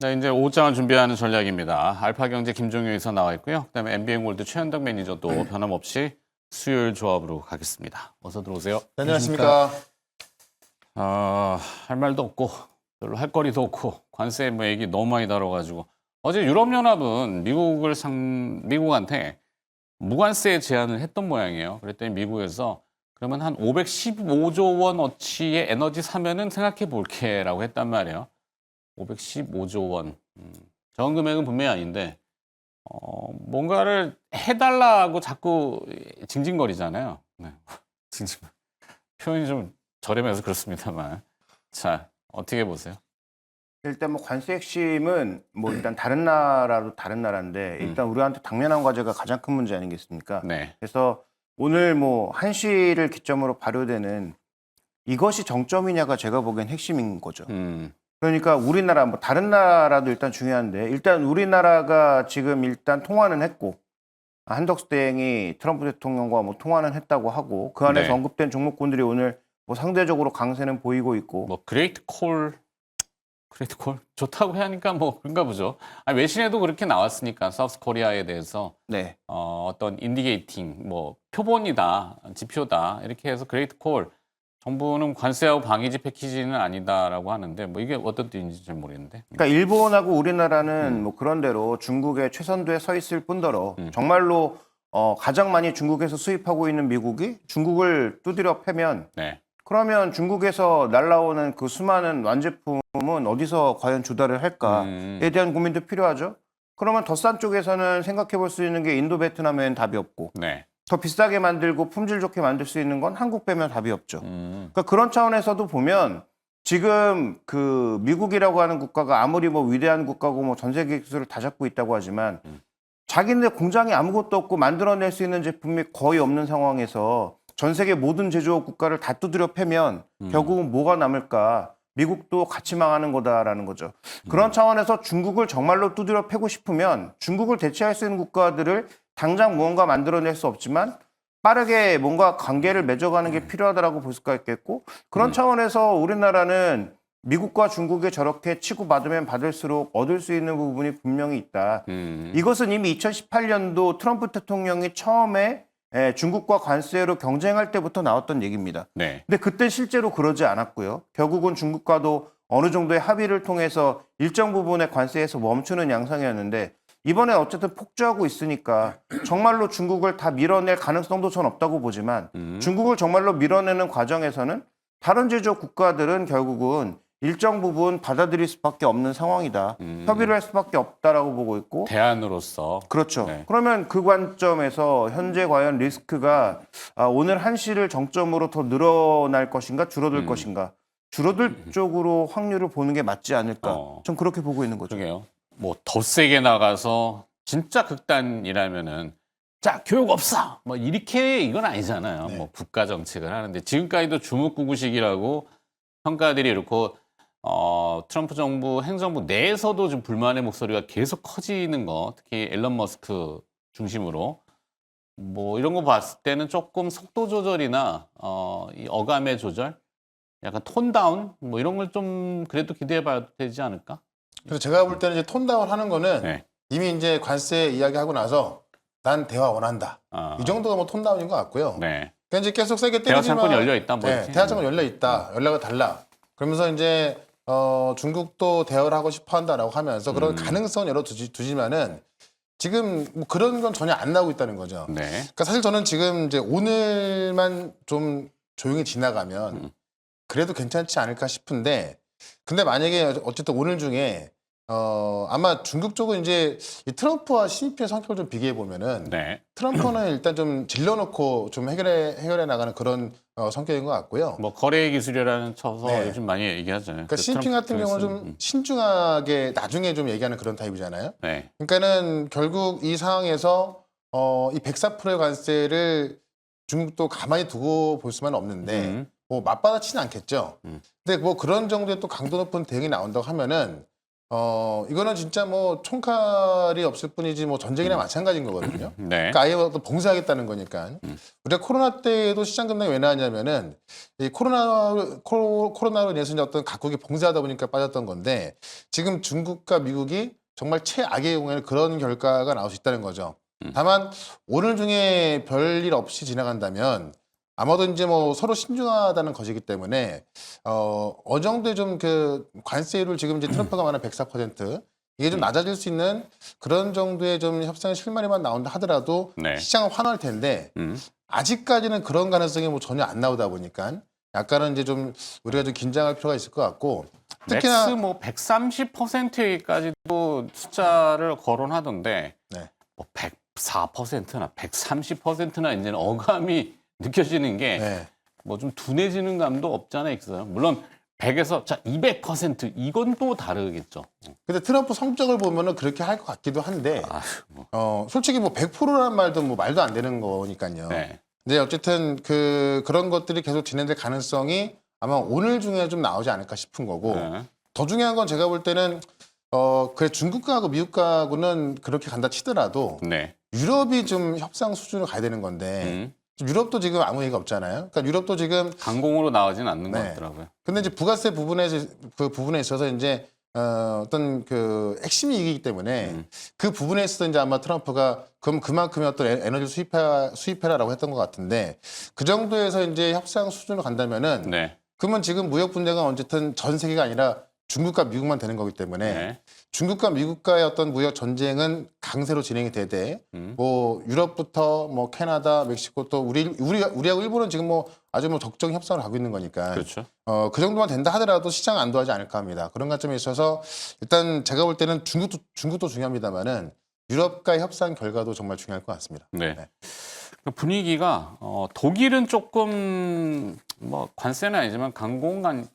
네, 이제 5장을 준비하는 전략입니다. 알파경제 김종효 이사 나와 있고요. 그다음에 MBN골드 최현덕 매니저도 변함없이 수요일 조합으로 가겠습니다. 어서 들어오세요. 네, 안녕하십니까. 할 말도 없고 별로 할 거리도 없고 관세 뭐 얘기 너무 많이 다뤄가지고 어제 유럽연합은 미국한테 무관세 제한을 했던 모양이에요. 그랬더니 미국에서 그러면 한 515조 원 어치의 에너지 사면은 생각해 볼게라고 했단 말이에요. 515조 원. 적은 금액은 분명히 아닌데 뭔가를 해달라고 자꾸 징징거리잖아요. 네. 징징 표현이 좀 저렴해서 그렇습니다만. 자, 어떻게 보세요? 일단 뭐 관세 핵심은 뭐 일단 다른 나라도 다른 나라인데 일단 우리한테 당면한 과제가 가장 큰 문제 아니겠습니까? 네. 그래서 오늘 뭐 한시를 기점으로 발효되는 이것이 정점이냐가 제가 보기엔 핵심인 거죠. 그러니까 우리나라 뭐 다른 나라도 일단 중요한데 일단 우리나라가 지금 일단 통화는 했고 한덕수 대행이 트럼프 대통령과 뭐 통화는 했다고 하고 그 안에서 네. 언급된 종목군들이 오늘 뭐 상대적으로 강세는 보이고 있고 뭐 그레이트 콜 좋다고 하니까 뭐 그런가 보죠. 아니, 외신에도 그렇게 나왔으니까 사우스 코리아에 대해서 네. 어떤 인디게이팅 뭐 표본이다, 지표다 이렇게 해서 그레이트 콜 정부는 관세하고 방위지 패키지는 아니다라고 하는데 뭐 이게 어떤 뜻인지 잘 모르겠는데. 그러니까 일본하고 우리나라는 뭐 그런 대로 중국의 최선두에 서 있을 뿐더러 정말로 가장 많이 중국에서 수입하고 있는 미국이 중국을 두드려 패면 네. 그러면 중국에서 날라오는 그 수많은 완제품은 어디서 과연 조달을 할까에 대한 고민도 필요하죠. 그러면 더 싼 쪽에서는 생각해 볼 수 있는 게 인도, 베트남엔 답이 없고 네. 더 비싸게 만들고 품질 좋게 만들 수 있는 건 한국 빼면 답이 없죠. 그러니까 그런 차원에서도 보면 지금 그 미국이라고 하는 국가가 아무리 뭐 위대한 국가고 뭐 전 세계 기술을 다 잡고 있다고 하지만 자기네 공장이 아무것도 없고 만들어낼 수 있는 제품이 거의 없는 상황에서 전 세계 모든 제조업 국가를 다 두드려 패면 결국은 뭐가 남을까? 미국도 같이 망하는 거다라는 거죠. 그런 차원에서 중국을 정말로 두드려 패고 싶으면 중국을 대체할 수 있는 국가들을 당장 무언가 만들어낼 수 없지만 빠르게 뭔가 관계를 맺어가는 게 필요하다라고 볼 수가 있겠고 그런 차원에서 우리나라는 미국과 중국에 저렇게 치고받으면 받을수록 얻을 수 있는 부분이 분명히 있다. 이것은 이미 2018년도 트럼프 대통령이 처음에 중국과 관세로 경쟁할 때부터 나왔던 얘기입니다. 네. 근데 그때 실제로 그러지 않았고요. 결국은 중국과도 어느 정도의 합의를 통해서 일정 부분의 관세에서 멈추는 양상이었는데 이번에 어쨌든 폭주하고 있으니까 정말로 중국을 다 밀어낼 가능성도 전 없다고 보지만 중국을 정말로 밀어내는 과정에서는 다른 제조업 국가들은 결국은 일정 부분 받아들일 수밖에 없는 상황이다. 협의를 할 수밖에 없다라고 보고 있고 대안으로서. 그렇죠. 네. 그러면 그 관점에서 현재 과연 리스크가 오늘 한시를 정점으로 더 늘어날 것인가 줄어들 것인가 줄어들 쪽으로 확률을 보는 게 맞지 않을까. 전 그렇게 보고 있는 거죠. 그러게요. 뭐 더 세게 나가서 진짜 극단이라면은 자 교육 없어 뭐 이렇게 이건 아니잖아요. 뭐 국가 정책을 하는데 지금까지도 주먹구구식이라고 평가들이 이렇고 트럼프 정부 행정부 내에서도 좀 불만의 목소리가 계속 커지는 거 특히 앨런 머스크 중심으로 뭐 이런 거 봤을 때는 조금 속도 조절이나 이 어감의 조절 약간 톤 다운 뭐 이런 걸 좀 그래도 기대해 봐야 되지 않을까? 그래서 제가 볼 때는 이제 톤다운 하는 거는 네. 이미 이제 관세 이야기하고 나서 난 대화 원한다. 이 정도가 뭐 톤다운인 것 같고요. 네. 그러니까 이제 계속 세게 대화 때리지만 창문이 열려 있다 뭐 네, 이렇게. 대화 창문 열려 있다. 연락을 달라. 그러면서 이제 중국도 대화를 하고 싶어 한다라고 하면서 그런 가능성은 두지만은 지금 뭐 그런 건 전혀 안 나오고 있다는 거죠. 네. 그러니까 사실 저는 지금 이제 오늘만 좀 조용히 지나가면 그래도 괜찮지 않을까 싶은데 근데 만약에 어쨌든 오늘 중에 아마 중국 쪽은 이제 이 트럼프와 시진핑의 성격을 좀 비교해 보면은 네. 트럼프는 일단 좀 질러놓고 좀 해결해 나가는 그런 성격인 것 같고요. 뭐 거래 기술이라는 쳐서 네. 요즘 많이 얘기하잖아요. 그러니까 시진핑 같은 경우는 좀 신중하게 나중에 좀 얘기하는 그런 타입이잖아요. 네. 그러니까는 결국 이 상황에서 이 104%의 관세를 중국도 가만히 두고 볼 수만 없는데 뭐 맞받아치는 않겠죠. 근데 뭐 그런 정도의 또 강도 높은 대응이 나온다고 하면은 이거는 진짜 뭐 총칼이 없을 뿐이지 뭐 전쟁이랑 마찬가지인 거거든요. 네. 그러니까 아예 또 봉쇄하겠다는 거니까. 우리가 코로나 때도 시장 급락이 왜 나왔냐면은 이 코로나로 인해서 이제 어떤 각국이 봉쇄하다 보니까 빠졌던 건데 지금 중국과 미국이 정말 최악의 경우에는 그런 결과가 나올 수 있다는 거죠. 다만 오늘 중에 별일 없이 지나간다면 아마도 이제 뭐 서로 신중하다는 것이기 때문에 어느 정도의 좀 그 관세율을 지금 이제 트럼프가 말하는 104% 이게 좀 낮아질 수 있는 그런 정도의 좀 협상의 실마리만 나온다 하더라도 네. 시장은 환호할 텐데 아직까지는 그런 가능성이 뭐 전혀 안 나오다 보니까 약간은 이제 좀 우리가 좀 긴장할 필요가 있을 것 같고 맥스 뭐 130%까지도 숫자를 거론하던데 네. 뭐 104%나 130%나 이제는 어감이 느껴지는 게 뭐 좀 네. 둔해지는 감도 없잖아요, 있어요. 물론 100에서 자 200% 이건 또 다르겠죠. 근데 트럼프 성적을 보면은 그렇게 할 것 같기도 한데 뭐. 솔직히 뭐 100%란 말도 뭐 말도 안 되는 거니까요. 네. 근데 어쨌든 그런 것들이 계속 진행될 가능성이 아마 오늘 중에 좀 나오지 않을까 싶은 거고 네. 더 중요한 건 제가 볼 때는 그래 중국하고 미국하고는 그렇게 간다 치더라도 네. 유럽이 좀 협상 수준으로 가야 되는 건데 유럽도 지금 아무 얘기가 없잖아요. 그러니까 유럽도 지금 강공으로 나오진 않는 것 네. 같더라고요. 근데 이제 부가세 부분에 있어서 이제 어떤 그 핵심이 이기기 때문에 그 부분에 있어서 이제 아마 트럼프가 그럼 그만큼의 어떤 에너지 수입해라라고 했던 것 같은데 그 정도에서 이제 협상 수준으로 간다면은 네. 그러면 지금 무역 분쟁은 어쨌든 전 세계가 아니라 중국과 미국만 되는 거기 때문에 네. 중국과 미국과의 어떤 무역 전쟁은 강세로 진행이 되되 뭐 유럽부터 뭐 캐나다, 멕시코 또 우리하고 일본은 지금 뭐 아주 뭐 적정 협상을 하고 있는 거니까 그렇죠. 그 정도만 된다 하더라도 시장 안 도와지 않을까 합니다. 그런 관점에 있어서 일단 제가 볼 때는 중국도 중요합니다만은 유럽과의 협상 결과도 정말 중요할 것 같습니다. 네. 그 분위기가 독일은 조금 뭐 관세는 아니지만 강공간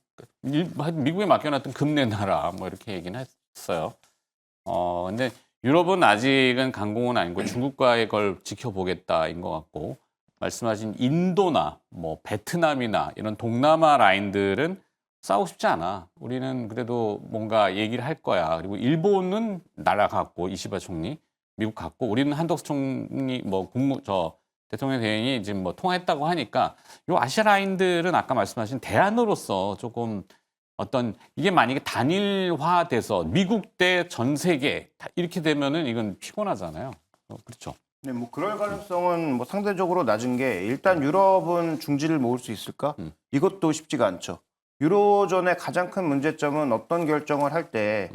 미국에 맡겨놨던 금내 나라 뭐 이렇게 얘기는 했어요. 근데 유럽은 아직은 강공은 아니고 중국과의 걸 지켜보겠다인 것 같고 말씀하신 인도나 뭐 베트남이나 이런 동남아 라인들은 싸우고 싶지 않아. 우리는 그래도 뭔가 얘기를 할 거야. 그리고 일본은 날아갔고 이시바 총리, 미국 갔고 우리는 한덕수 총리 뭐 대통령 대행이 지금 뭐 통화했다고 하니까 요 아시아 라인들은 아까 말씀하신 대안으로서 조금 어떤 이게 만약에 단일화돼서 미국 대 전 세계 이렇게 되면은 이건 피곤하잖아요. 그렇죠. 네, 뭐 그럴 가능성은 뭐 상대적으로 낮은 게 일단 유럽은 중지를 모을 수 있을까? 이것도 쉽지가 않죠. 유로존의 가장 큰 문제점은 어떤 결정을 할 때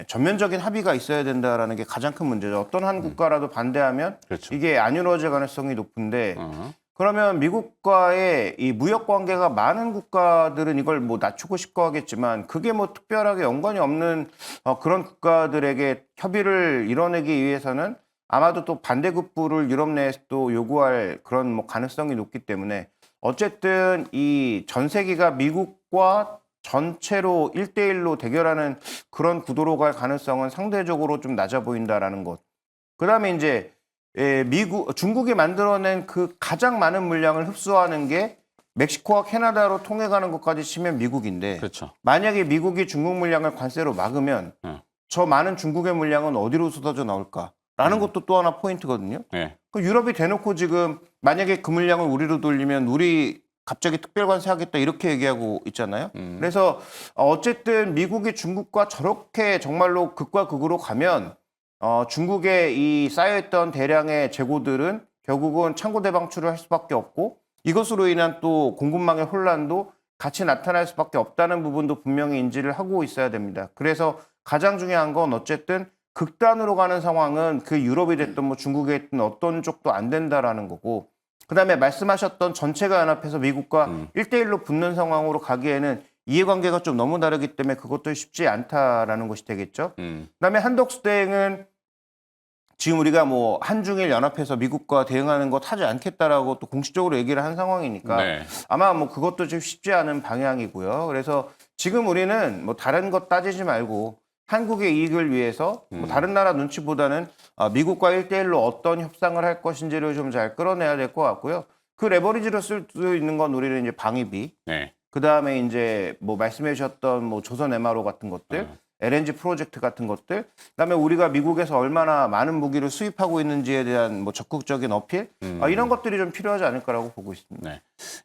전면적인 합의가 있어야 된다라는 게 가장 큰 문제죠. 어떤 한 국가라도 반대하면 그렇죠. 이게 안 이루어질 가능성이 높은데 어. 그러면 미국과의 이 무역 관계가 많은 국가들은 이걸 뭐 낮추고 싶어 하겠지만 그게 뭐 특별하게 연관이 없는 그런 국가들에게 협의를 이뤄내기 위해서는 아마도 또 반대급부를 유럽 내에서 또 요구할 그런 뭐 가능성이 높기 때문에 어쨌든 이 전 세계가 미국과 전체로 1대1로 대결하는 그런 구도로 갈 가능성은 상대적으로 좀 낮아 보인다라는 것. 그다음에 이제 중국이 만들어낸 그 가장 많은 물량을 흡수하는 게 멕시코와 캐나다로 통해가는 것까지 치면 미국인데 그렇죠. 만약에 미국이 중국 물량을 관세로 막으면 저 많은 중국의 물량은 어디로 쏟아져 나올까라는 것도 또 하나 포인트거든요. 네. 그 유럽이 대놓고 지금 만약에 그 물량을 우리로 돌리면 우리 갑자기 특별 관세하겠다 이렇게 얘기하고 있잖아요. 그래서 어쨌든 미국이 중국과 저렇게 정말로 극과 극으로 가면 중국의 이 쌓여있던 대량의 재고들은 결국은 창고 대방출을 할 수밖에 없고 이것으로 인한 또 공급망의 혼란도 같이 나타날 수밖에 없다는 부분도 분명히 인지를 하고 있어야 됩니다. 그래서 가장 중요한 건 어쨌든 극단으로 가는 상황은 그 유럽이 됐든 뭐 중국이 됐든 어떤 쪽도 안 된다라는 거고 그다음에 말씀하셨던 전체가 연합해서 미국과 1대1로 붙는 상황으로 가기에는 이해관계가 좀 너무 다르기 때문에 그것도 쉽지 않다라는 것이 되겠죠. 그다음에 한덕수 대행은 지금 우리가 뭐 한중일 연합해서 미국과 대응하는 것 하지 않겠다라고 또 공식적으로 얘기를 한 상황이니까 네. 아마 뭐 그것도 좀 쉽지 않은 방향이고요. 그래서 지금 우리는 뭐 다른 것 따지지 말고 한국의 이익을 위해서 뭐 다른 나라 눈치보다는 미국과 1대1로 어떤 협상을 할 것인지를 좀 잘 끌어내야 될 것 같고요. 그 레버리지로 쓸 수 있는 건 우리는 이제 방위비, 네. 그 다음에 이제 뭐 말씀해 주셨던 뭐 조선 MRO 같은 것들, LNG 프로젝트 같은 것들, 그다음에 우리가 미국에서 얼마나 많은 무기를 수입하고 있는지에 대한 뭐 적극적인 어필, 이런 것들이 좀 필요하지 않을까라고 보고 있습니다. 네.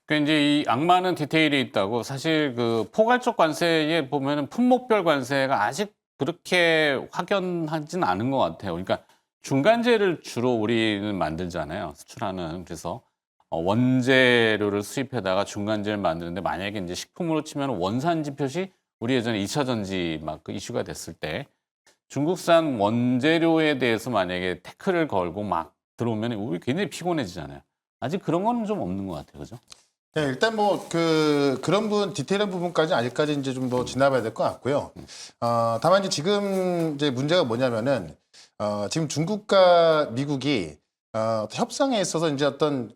그러니까 이제 이 악마는 디테일이 있다고 사실 그 포괄적 관세에 보면은 품목별 관세가 아직 그렇게 확연하진 않은 것 같아요. 그러니까 중간재를 주로 우리는 만들잖아요. 수출하는. 그래서 원재료를 수입해다가 중간재를 만드는데 만약에 이제 식품으로 치면 원산지 표시 우리 예전에 2차 전지 막 그 이슈가 됐을 때 중국산 원재료에 대해서 만약에 태클을 걸고 막 들어오면 우리 굉장히 피곤해지잖아요. 아직 그런 건 좀 없는 것 같아요. 그죠? 네, 일단 뭐 그런 부분 디테일한 부분까지 아직까지 이제 좀 더 지나봐야 될 것 같고요. 다만 이제 지금 이제 문제가 뭐냐면은 지금 중국과 미국이 협상에 있어서 이제 어떤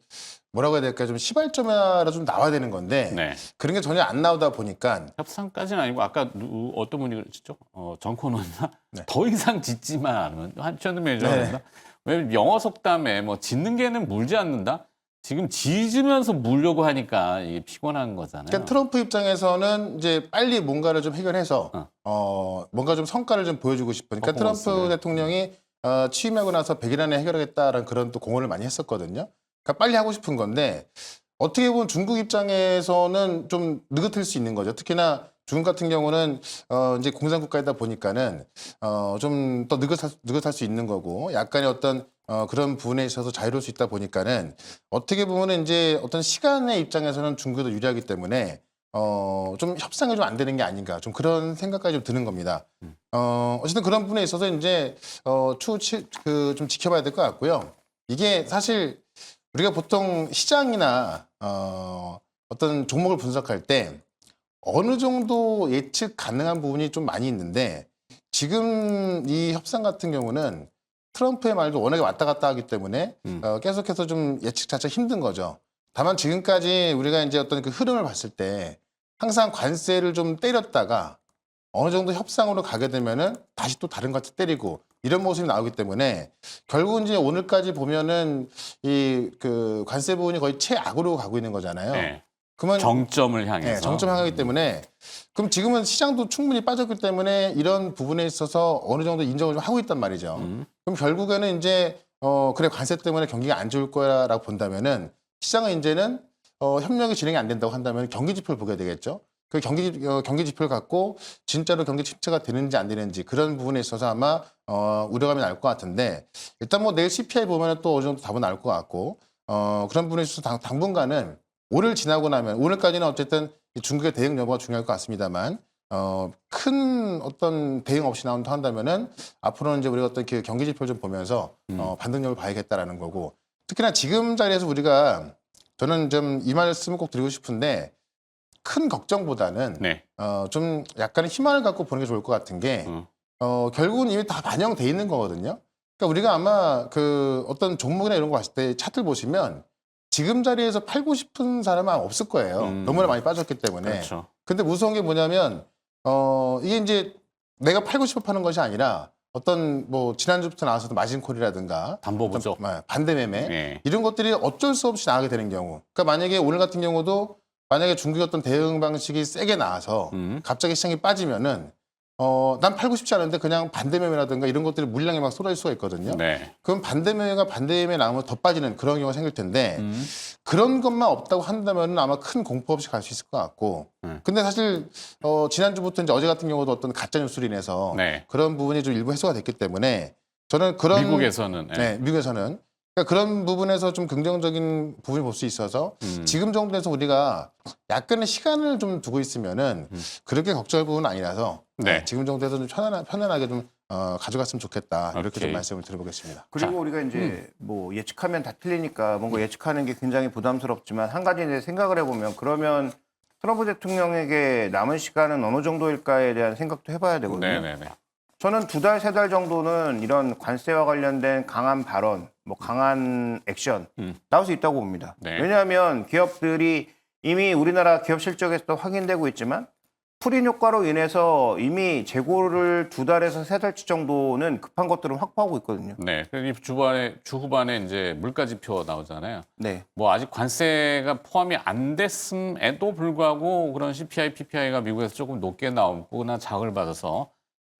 뭐라고 해야 될까 좀 시발점이라 좀 나와야 되는 건데 네. 그런 게 전혀 안 나오다 보니까 협상까지는 아니고 아까 어떤 분이 그러셨죠? 정 코너나 네. 더 이상 짓지만 않으면 한편으로 네. 해줘야 왜냐면 영어 속담에 뭐 짓는 개는 물지 않는다. 지금 짓으면서 물려고 하니까 이게 피곤한 거잖아요. 그러니까 트럼프 입장에서는 이제 빨리 뭔가를 좀 해결해서 뭔가 좀 성과를 좀 보여주고 싶으니까 트럼프 퍼포먼스를. 대통령이 취임하고 나서 100일 안에 해결하겠다라는 그런 또 공언을 많이 했었거든요. 그러니까 빨리 하고 싶은 건데 어떻게 보면 중국 입장에서는 좀 느긋할 수 있는 거죠. 특히나 중국 같은 경우는 이제 공산국가이다 보니까는 좀 더 느긋할 수 있는 거고 약간의 어떤 그런 부분에 있어서 자유로울 수 있다 보니까는 어떻게 보면은 이제 어떤 시간의 입장에서는 중국이 더 유리하기 때문에 좀 협상이 좀 안 되는 게 아닌가 좀 그런 생각까지 좀 드는 겁니다. 어쨌든 그런 부분에 있어서 이제 추후 좀 지켜봐야 될 것 같고요. 이게 사실 우리가 보통 시장이나 어떤 종목을 분석할 때 어느 정도 예측 가능한 부분이 좀 많이 있는데 지금 이 협상 같은 경우는 트럼프의 말도 워낙에 왔다 갔다 하기 때문에 계속해서 좀 예측 자체가 힘든 거죠. 다만 지금까지 우리가 이제 어떤 그 흐름을 봤을 때 항상 관세를 좀 때렸다가 어느 정도 협상으로 가게 되면은 다시 또 다른 관세 때리고 이런 모습이 나오기 때문에 결국 이제 오늘까지 보면은 이 그 관세 부분이 거의 최악으로 가고 있는 거잖아요. 네. 그러면 정점을 향해서. 네, 정점 향하기 때문에 그럼 지금은 시장도 충분히 빠졌기 때문에 이런 부분에 있어서 어느 정도 인정을 좀 하고 있단 말이죠. 그럼 결국에는 이제 그래 관세 때문에 경기가 안 좋을 거야라고 본다면은 시장은 이제는 협력이 진행이 안 된다고 한다면 경기 지표를 보게 되겠죠. 그 경기 지표를 갖고 진짜로 경기 침체가 되는지 안 되는지 그런 부분에 있어서 아마 우려감이 나올 것 같은데 일단 뭐 내일 CPI 보면은 또 어느 정도 답은 나올 것 같고 그런 부분에 있어서 당분간은 오늘 지나고 나면 오늘까지는 어쨌든 중국의 대응 여부가 중요할 것 같습니다만 큰 어떤 대응 없이 나온다 한다면은 앞으로는 이제 우리가 어떤 그 경기 지표를 좀 보면서 반등력을 봐야겠다라는 거고 특히나 지금 자리에서 우리가 저는 좀 이 말씀을 꼭 드리고 싶은데 큰 걱정보다는 네. 좀 약간의 희망을 갖고 보는 게 좋을 것 같은 게 결국은 이미 다 반영돼 있는 거거든요. 그러니까 우리가 아마 그 어떤 종목이나 이런 거 봤을 때 차트를 보시면 지금 자리에서 팔고 싶은 사람은 아마 없을 거예요. 너무나 많이 빠졌기 때문에. 그렇죠. 근데 무서운 게 뭐냐면 이게 이제 내가 팔고 싶어 파는 것이 아니라 어떤 뭐 지난주부터 나와서도 마진콜이라든가 담보 부족. 반대 매매 네. 이런 것들이 어쩔 수 없이 나가게 되는 경우. 그러니까 만약에 오늘 같은 경우도 만약에 중국의 어떤 대응 방식이 세게 나와서 갑자기 시장이 빠지면은 난 팔고 싶지 않은데 그냥 반대 매매라든가 이런 것들이 물량이 막 쏟아질 수가 있거든요. 네. 그럼 반대 매매가 반대 매매 나오면 더 빠지는 그런 경우가 생길 텐데 그런 것만 없다고 한다면 아마 큰 공포 없이 갈 수 있을 것 같고. 근데 사실 지난주부터 이제 어제 같은 경우도 어떤 가짜 뉴스로 인해서 네. 그런 부분이 좀 일부 해소가 됐기 때문에 저는 그런 미국에서는. 네, 미국에서는 그러니까 그런 부분에서 좀 긍정적인 부분을 볼 수 있어서 지금 정도에서 우리가 약간의 시간을 좀 두고 있으면은 그렇게 걱정할 부분은 아니라서 네. 지금 정도에서 좀 편안하게 좀 가져갔으면 좋겠다 이렇게 오케이. 좀 말씀을 드려보겠습니다. 그리고 우리가 이제 뭐 예측하면 다 틀리니까 뭔가 예측하는 게 굉장히 부담스럽지만 한 가지 이제 생각을 해보면 그러면 트럼프 대통령에게 남은 시간은 어느 정도일까에 대한 생각도 해봐야 되거든요. 네네네. 저는 2달, 3달 정도는 이런 관세와 관련된 강한 발언, 뭐 강한 액션 나올 수 있다고 봅니다. 네. 왜냐하면 기업들이 이미 우리나라 기업 실적에서도 확인되고 있지만 풀인 효과로 인해서 이미 재고를 2달에서 3달치 정도는 급한 것들은 확보하고 있거든요. 네. 이 주후반에 이제 물가지표 나오잖아요. 네. 뭐 아직 관세가 포함이 안 됐음에도 불구하고 그런 CPI, PPI가 미국에서 조금 높게 나오거나 자극을 받아서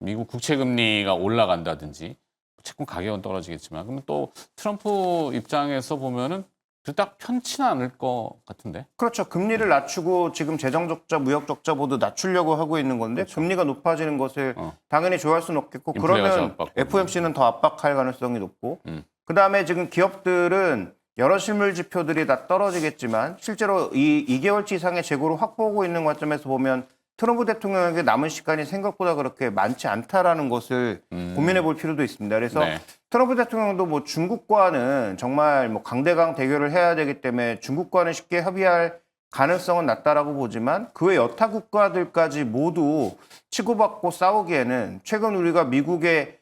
미국 국채 금리가 올라간다든지 채권 가격은 떨어지겠지만 그러면 또 트럼프 입장에서 보면은 그닥 편치는 않을 것 같은데. 그렇죠. 금리를 낮추고 지금 재정 적자, 무역 적자 모두 낮추려고 하고 있는 건데 그렇죠. 금리가 높아지는 것을 당연히 좋아할 수는 없겠고 인플레가 그러면 압박하고. FOMC는 더 압박할 가능성이 높고 그다음에 지금 기업들은 여러 실물 지표들이 다 떨어지겠지만 실제로 이 2개월치 이상의 재고를 확보하고 있는 관점에서 보면 트럼프 대통령에게 남은 시간이 생각보다 그렇게 많지 않다라는 것을 고민해 볼 필요도 있습니다. 그래서 네. 트럼프 대통령도 뭐 중국과는 정말 뭐 강대강 대결을 해야 되기 때문에 중국과는 쉽게 협의할 가능성은 낮다라고 보지만 그 외 여타 국가들까지 모두 치고받고 싸우기에는 최근 우리가 미국의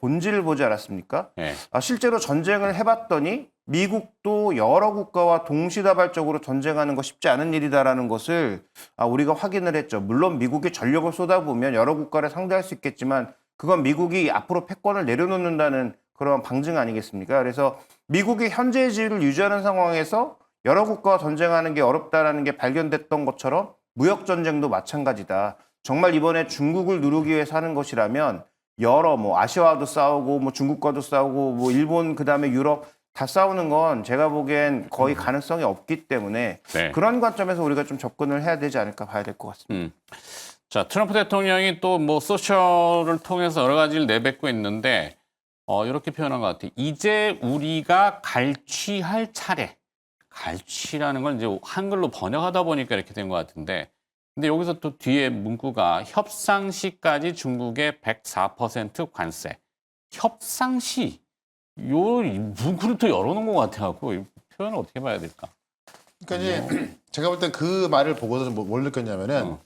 본질을 보지 않았습니까? 네. 실제로 전쟁을 해봤더니 미국도 여러 국가와 동시다발적으로 전쟁하는 거 쉽지 않은 일이다라는 것을 우리가 확인을 했죠. 물론 미국이 전력을 쏟아부으면 여러 국가를 상대할 수 있겠지만 그건 미국이 앞으로 패권을 내려놓는다는 그런 방증 아니겠습니까? 그래서 미국이 현재의 지위를 유지하는 상황에서 여러 국가와 전쟁하는 게 어렵다라는 게 발견됐던 것처럼 무역 전쟁도 마찬가지다. 정말 이번에 중국을 누르기 위해서 하는 것이라면 여러 뭐 아시아와도 싸우고 뭐 중국과도 싸우고 뭐 일본 그다음에 유럽 다 싸우는 건 제가 보기엔 거의 가능성이 없기 때문에 네. 그런 관점에서 우리가 좀 접근을 해야 되지 않을까 봐야 될 것 같습니다. 자, 트럼프 대통령이 또 뭐 소셜을 통해서 여러 가지를 내뱉고 있는데 이렇게 표현한 것 같아요. 이제 우리가 갈취할 차례. 갈취라는 걸 이제 한글로 번역하다 보니까 이렇게 된 것 같은데 근데 여기서 또 뒤에 문구가 협상 시까지 중국의 104% 관세. 협상 시. 요 문구를 또 열어놓은 것 같아갖고 이 표현을 어떻게 봐야 될까? 그러니까 이제 제가 볼 때 그 말을 보고서 뭘 느꼈냐면은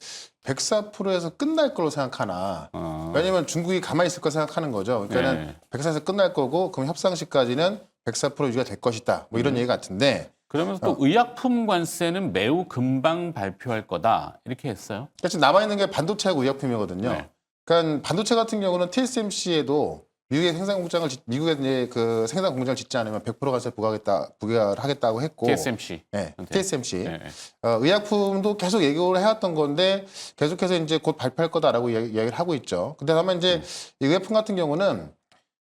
104%에서 끝날 걸로 생각하나. 왜냐면 중국이 가만히 있을 거 생각하는 거죠. 그러니까는 네. 104에서 끝날 거고 그럼 협상 시까지는 104% 유지가 될 것이다. 뭐 이런 얘기 같은데. 그러면서 또 의약품 관세는 매우 금방 발표할 거다 이렇게 했어요. 지금 남아 있는 게 반도체하고 의약품이거든요. 네. 그러니까 반도체 같은 경우는 TSMC에도 미국의 생산 공장을 미국에 이제 그 생산 공장을 짓지 않으면 100% 관세 부과하겠다고 했고. TSMC. 네, TSMC. 네. 의약품도 계속 얘기를 해왔던 건데 계속해서 이제 곧 발표할 거다라고 이야기를 하고 있죠. 근데 다만 이제 이 의약품 같은 경우는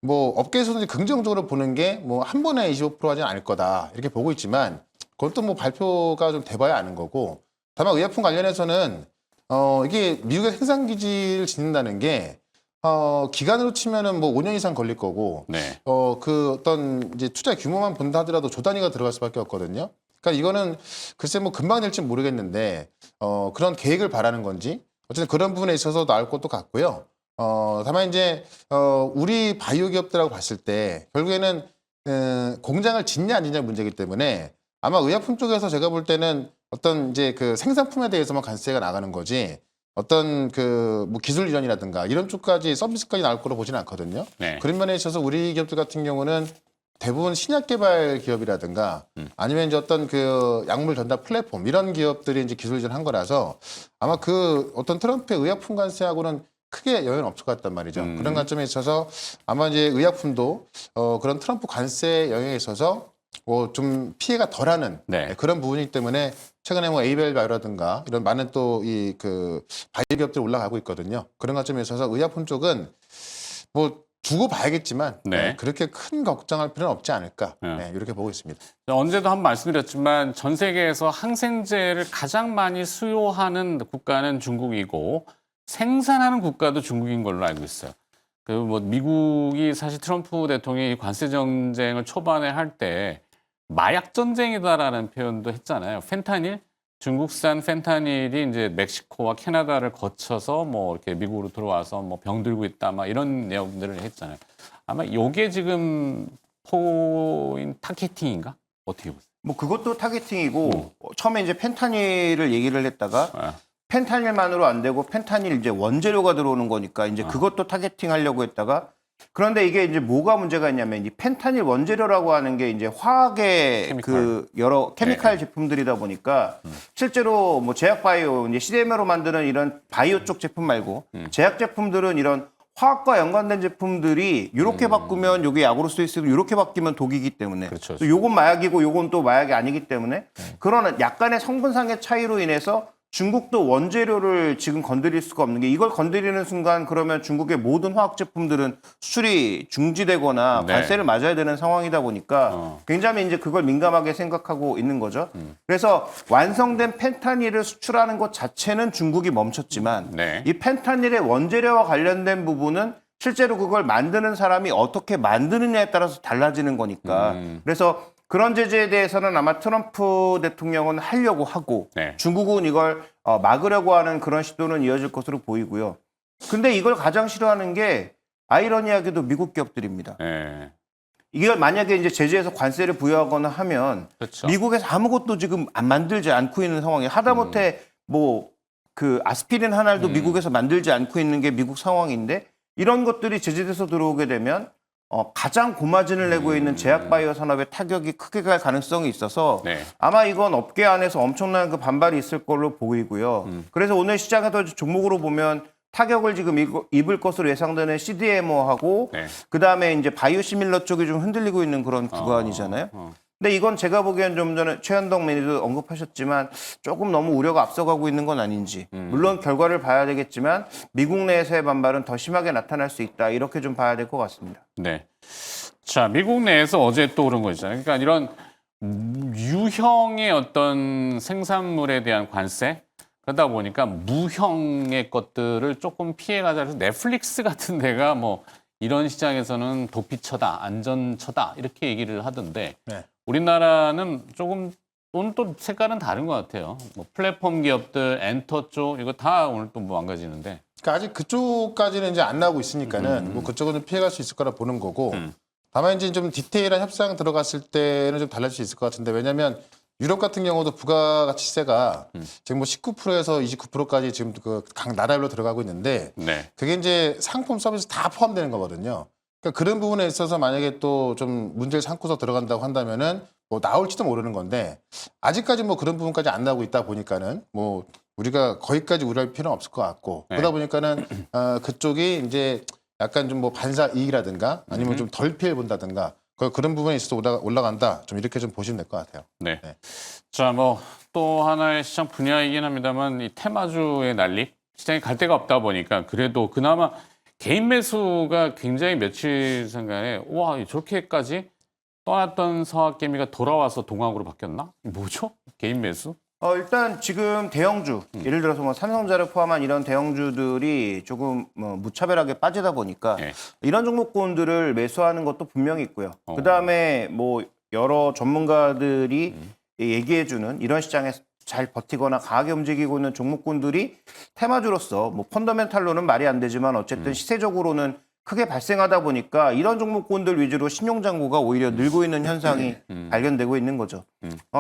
뭐 업계에서는 긍정적으로 보는 게 뭐 한 번에 25% 하지는 않을 거다 이렇게 보고 있지만 그것도 뭐 발표가 좀 돼봐야 아는 거고 다만 의약품 관련해서는 이게 미국의 생산 기지를 짓는다는 게 기간으로 치면은 뭐 5년 이상 걸릴 거고 네. 그 어떤 이제 투자 규모만 본다 하더라도 조 단위가 들어갈 수밖에 없거든요. 그러니까 이거는 글쎄 뭐 금방 될지 모르겠는데 그런 계획을 바라는 건지 어쨌든 그런 부분에 있어서 나올 것도 같고요. 다만 이제 우리 바이오 기업들하고 봤을 때 결국에는 공장을 짓냐 안 짓냐 문제이기 때문에 아마 의약품 쪽에서 제가 볼 때는 어떤 이제 그 생산품에 대해서만 관세가 나가는 거지 어떤 그 뭐 기술 이전이라든가 이런 쪽까지 서비스까지 나올 거로 보지는 않거든요. 네. 그런 면에 있어서 우리 기업들 같은 경우는 대부분 신약 개발 기업이라든가 아니면 이제 어떤 그 약물 전달 플랫폼 이런 기업들이 이제 기술 이전한 거라서 아마 그 어떤 트럼프의 의약품 관세하고는 크게 영향은 없을 것 같단 말이죠. 그런 관점에 있어서 아마 이제 의약품도 그런 트럼프 관세 영향에 있어서 좀 피해가 덜하는 네. 그런 부분이기 때문에 최근에 뭐 에이벨 바이오라든가 이런 많은 또 이 그 바이오 기업들이 올라가고 있거든요. 그런 관점에 있어서 의약품 쪽은 뭐 두고 봐야겠지만 네. 그렇게 큰 걱정할 필요는 없지 않을까 네. 이렇게 보고 있습니다. 언제도 한 번 말씀드렸지만 전 세계에서 항생제를 가장 많이 수요하는 국가는 중국이고 생산하는 국가도 중국인 걸로 알고 있어요. 그 뭐 미국이 사실 트럼프 대통령이 관세 전쟁을 초반에 할 때 마약 전쟁이다라는 표현도 했잖아요. 펜타닐, 중국산 펜타닐이 이제 멕시코와 캐나다를 거쳐서 뭐 이렇게 미국으로 들어와서 뭐 병들고 있다, 막 이런 내용들을 했잖아요. 아마 이게 지금 타겟팅인가? 어떻게 보세요? 뭐 그것도 타겟팅이고 처음에 이제 펜타닐을 얘기를 했다가 펜타닐만으로 안 되고 펜타닐 이제 원재료가 들어오는 거니까 이제 그것도 타겟팅 하려고 했다가 그런데 이게 이제 뭐가 문제가 있냐면 이 펜타닐 원재료라고 하는 게 이제 화학의 케미칼. 그 여러 케미칼 제품들이다 보니까 실제로 뭐 제약 바이오 이제 CDMO로 만드는 이런 바이오 쪽 제품 말고 제약 제품들은 이런 화학과 연관된 제품들이 이렇게 바꾸면 이게 약으로 쓰일 수 있고 이렇게 바뀌면 독이기 때문에 그렇죠. 또 요건 마약이고 요건 또 마약이 아니기 때문에 그런 약간의 성분상의 차이로 인해서 중국도 원재료를 지금 건드릴 수가 없는 게 이걸 건드리는 순간 그러면 중국의 모든 화학 제품들은 수출이 중지되거나 네. 관세를 맞아야 되는 상황이다 보니까 굉장히 이제 그걸 민감하게 생각하고 있는 거죠. 그래서 완성된 펜타닐을 수출하는 것 자체는 중국이 멈췄지만 네. 이 펜타닐의 원재료와 관련된 부분은 실제로 그걸 만드는 사람이 어떻게 만드느냐에 따라서 달라지는 거니까. 그래서 그런 제재에 대해서는 아마 트럼프 대통령은 하려고 하고 네. 중국은 이걸 막으려고 하는 그런 시도는 이어질 것으로 보이고요. 근데 이걸 가장 싫어하는 게 아이러니하게도 미국 기업들입니다. 네. 이걸 만약에 이제 제재해서 관세를 부여하거나 하면 그렇죠. 미국에서 아무것도 지금 안 만들지 않고 있는 상황이에요. 하다못해 뭐 그 아스피린 하나도 미국에서 만들지 않고 있는 게 미국 상황인데 이런 것들이 제재돼서 들어오게 되면 가장 고마진을 내고 있는 제약 바이오 산업의 타격이 크게 갈 가능성이 있어서 네. 아마 이건 업계 안에서 엄청난 그 반발이 있을 걸로 보이고요. 그래서 오늘 시장에서 종목으로 보면 타격을 지금 입을 것으로 예상되는 CDMO하고 네. 그다음에 이제 바이오시밀러 쪽이 좀 흔들리고 있는 그런 구간이잖아요. 근데 이건 제가 보기엔 좀 전에 최현동 매니저도 언급하셨지만 조금 너무 우려가 앞서가고 있는 건 아닌지. 물론 결과를 봐야 되겠지만 미국 내에서의 반발은 더 심하게 나타날 수 있다. 이렇게 좀 봐야 될 것 같습니다. 네. 자, 미국 내에서 어제 또 그런 거 있잖아요. 그러니까 이런 유형의 어떤 생산물에 대한 관세 그러다 보니까 무형의 것들을 조금 피해가자 해서 넷플릭스 같은 데가 뭐 이런 시장에서는 도피처다, 안전처다 이렇게 얘기를 하던데 네. 우리나라는 조금 오늘 또 색깔은 다른 것 같아요. 뭐 플랫폼 기업들, 엔터 쪽 이거 다 오늘 또 망가지는데. 그러니까 아직 그쪽까지는 이제 안 나오고 있으니까는 뭐 그쪽은 좀 피해갈 수 있을 거라 보는 거고 다만 이제 좀 디테일한 협상 들어갔을 때는 좀 달라질 수 있을 것 같은데 왜냐하면 유럽 같은 경우도 부가가치세가 지금 뭐 19%에서 29%까지 지금 그 각 나라별로 들어가고 있는데 네. 그게 이제 상품 서비스 다 포함되는 거거든요. 그러니까 그런 부분에 있어서 만약에 또 좀 문제를 삼고서 들어간다고 한다면은 뭐 나올지도 모르는 건데 아직까지 뭐 그런 부분까지 안 나오고 있다 보니까는 뭐 우리가 거기까지 우려할 필요는 없을 것 같고 네. 그러다 보니까는 그쪽이 이제 약간 좀 뭐 반사 이익이라든가 아니면 좀 덜 피해 본다든가 그런 부분에 있어서 올라간다 좀 이렇게 좀 보시면 될 것 같아요. 네. 네. 자, 뭐 또 하나의 시장 분야이긴 합니다만 이 테마주의 난립 시장에 갈 데가 없다 보니까 그래도 그나마 개인 매수가 굉장히 며칠 전간에 와 저렇게까지 떠났던 서학개미가 돌아와서 동학으로 바뀌었나? 뭐죠? 개인 매수? 일단 지금 대형주, 예를 들어서 뭐 삼성전자를 포함한 이런 대형주들이 조금 뭐 무차별하게 빠지다 보니까 네. 이런 종목군들을 매수하는 것도 분명히 있고요. 그다음에 뭐 여러 전문가들이 얘기해주는 이런 시장에서 잘 버티거나 강하게 움직이고 있는 종목군들이 테마주로서 뭐 펀더멘탈로는 말이 안 되지만 어쨌든 시세적으로는 크게 발생하다 보니까 이런 종목군들 위주로 신용잔고가 오히려 늘고 있는 현상이 발견되고 있는 거죠.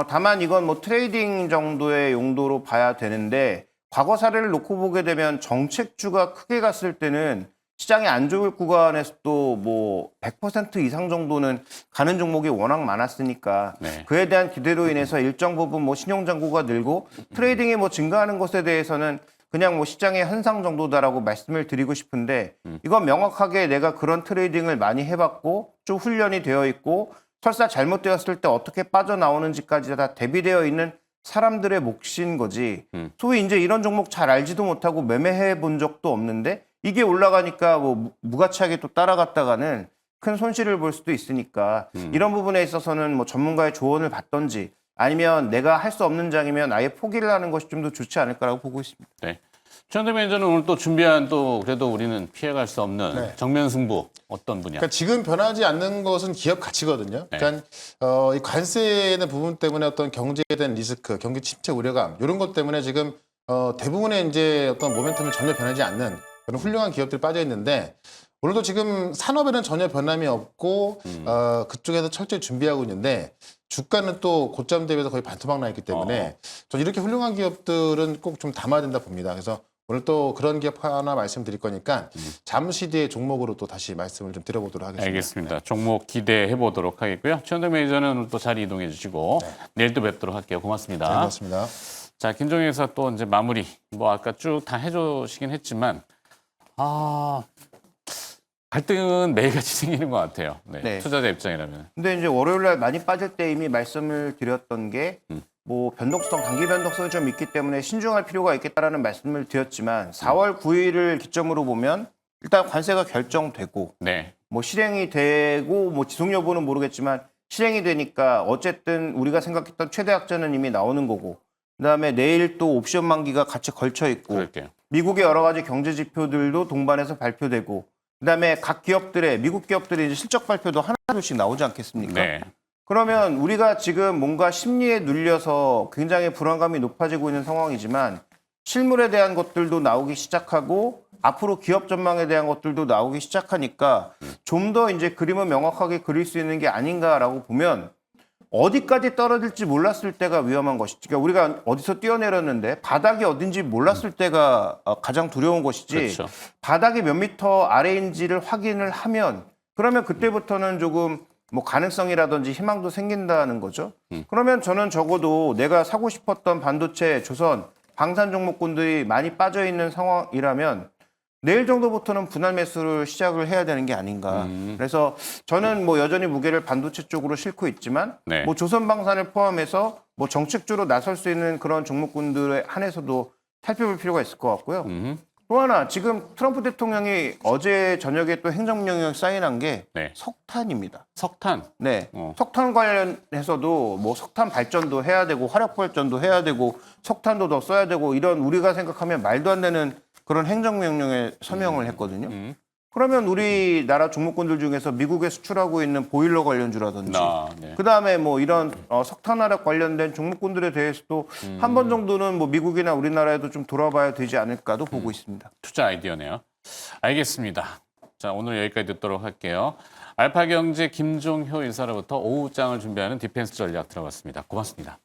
다만 이건 뭐 트레이딩 정도의 용도로 봐야 되는데 과거 사례를 놓고 보게 되면 정책주가 크게 갔을 때는 시장이 안 좋을 구간에서도 뭐 100% 이상 정도는 가는 종목이 워낙 많았으니까 네. 그에 대한 기대로 인해서 일정 부분 뭐 신용잔고가 늘고 트레이딩이 뭐 증가하는 것에 대해서는 그냥 뭐 시장의 현상 정도다라고 말씀을 드리고 싶은데 이건 명확하게 내가 그런 트레이딩을 많이 해봤고 좀 훈련이 되어 있고 설사 잘못되었을 때 어떻게 빠져나오는지까지 다 대비되어 있는 사람들의 몫인 거지. 소위 이제 이런 종목 잘 알지도 못하고 매매해 본 적도 없는데 이게 올라가니까 뭐 무가치하게 또 따라갔다가는 큰 손실을 볼 수도 있으니까 이런 부분에 있어서는 뭐 전문가의 조언을 받던지 아니면 내가 할 수 없는 장이면 아예 포기를 하는 것이 좀 더 좋지 않을까라고 보고 있습니다. 네. 최현대 매니저는 오늘 또 준비한 또 그래도 우리는 피해갈 수 없는 네. 정면 승부 어떤 분야? 그러니까 지금 변하지 않는 것은 기업 가치거든요. 네. 그러니까 이 관세에 대한 부분 때문에 어떤 경제에 대한 리스크, 경기 침체 우려감 이런 것 때문에 지금 대부분의 이제 어떤 모멘텀이 전혀 변하지 않는 그런 훌륭한 기업들이 빠져 있는데 오늘도 지금 산업에는 전혀 변함이 없고 그쪽에서 철저히 준비하고 있는데 주가는 또 고점 대비해서 거의 반토막 나 있기 때문에 전 이렇게 훌륭한 기업들은 꼭 좀 담아야 된다 봅니다. 그래서 오늘 또 그런 기업 하나 말씀드릴 거니까 잠시 뒤에 종목으로 또 다시 말씀을 좀 드려보도록 하겠습니다. 알겠습니다. 종목 기대해 보도록 하겠고요. 최현대 매니저는 오늘 또 자리 이동해 주시고 내일 또 뵙도록 할게요. 고맙습니다. 네, 고맙습니다. 자, 김종희 회사 또 이제 마무리. 뭐 아까 쭉 다 해주시긴 했지만 갈등은 매일같이 생기는 것 같아요. 네. 네. 투자자 입장이라면. 근데 이제 월요일 날 많이 빠질 때 이미 말씀을 드렸던 게 뭐 변동성, 단기 변동성이 좀 있기 때문에 신중할 필요가 있겠다라는 말씀을 드렸지만 4월 9일을 기점으로 보면 일단 관세가 결정되고 네. 뭐 실행이 되고 뭐 지속 여부는 모르겠지만 실행이 되니까 어쨌든 우리가 생각했던 최대 악재는 이미 나오는 거고 그다음에 내일 또 옵션 만기가 같이 걸쳐 있고 그럴게요. 미국의 여러 가지 경제 지표들도 동반해서 발표되고 그다음에 각 기업들의 미국 기업들의 이제 실적 발표도 하나둘씩 나오지 않겠습니까? 네. 그러면 우리가 지금 뭔가 심리에 눌려서 굉장히 불안감이 높아지고 있는 상황이지만 실물에 대한 것들도 나오기 시작하고 앞으로 기업 전망에 대한 것들도 나오기 시작하니까 좀 더 이제 그림을 명확하게 그릴 수 있는 게 아닌가라고 보면 어디까지 떨어질지 몰랐을 때가 위험한 것이지. 그러니까 우리가 어디서 뛰어내렸는데 바닥이 어딘지 몰랐을 때가 가장 두려운 것이지. 그렇죠. 바닥이 몇 미터 아래인지를 확인을 하면 그러면 그때부터는 조금 뭐 가능성이라든지 희망도 생긴다는 거죠. 그러면 저는 적어도 내가 사고 싶었던 반도체, 조선, 방산 종목군들이 많이 빠져 있는 상황이라면 내일 정도부터는 분할 매수를 시작을 해야 되는 게 아닌가. 그래서 저는 뭐 여전히 무게를 반도체 쪽으로 싣고 있지만 네. 뭐 조선방산을 포함해서 뭐 정책주로 나설 수 있는 그런 종목군들에 한해서도 살펴볼 필요가 있을 것 같고요. 또 하나 지금 트럼프 대통령이 어제 저녁에 또 행정명령 사인한 게 네. 석탄입니다. 석탄. 네, 어. 석탄 관련해서도 뭐 석탄 발전도 해야 되고 화력 발전도 해야 되고 석탄도 더 써야 되고 이런 우리가 생각하면 말도 안 되는 그런 행정명령에 서명을 했거든요. 그러면 우리나라 종목군들 중에서 미국에 수출하고 있는 보일러 관련주라든지 네. 그다음에 뭐 이런 석탄화력 관련된 종목군들에 대해서도 한 번 정도는 뭐 미국이나 우리나라에도 좀 돌아봐야 되지 않을까도 보고 있습니다. 투자 아이디어네요. 알겠습니다. 자, 오늘 여기까지 듣도록 할게요. 알파경제 김종효 인사로부터 오후장을 준비하는 디펜스 전략 들어봤습니다. 고맙습니다.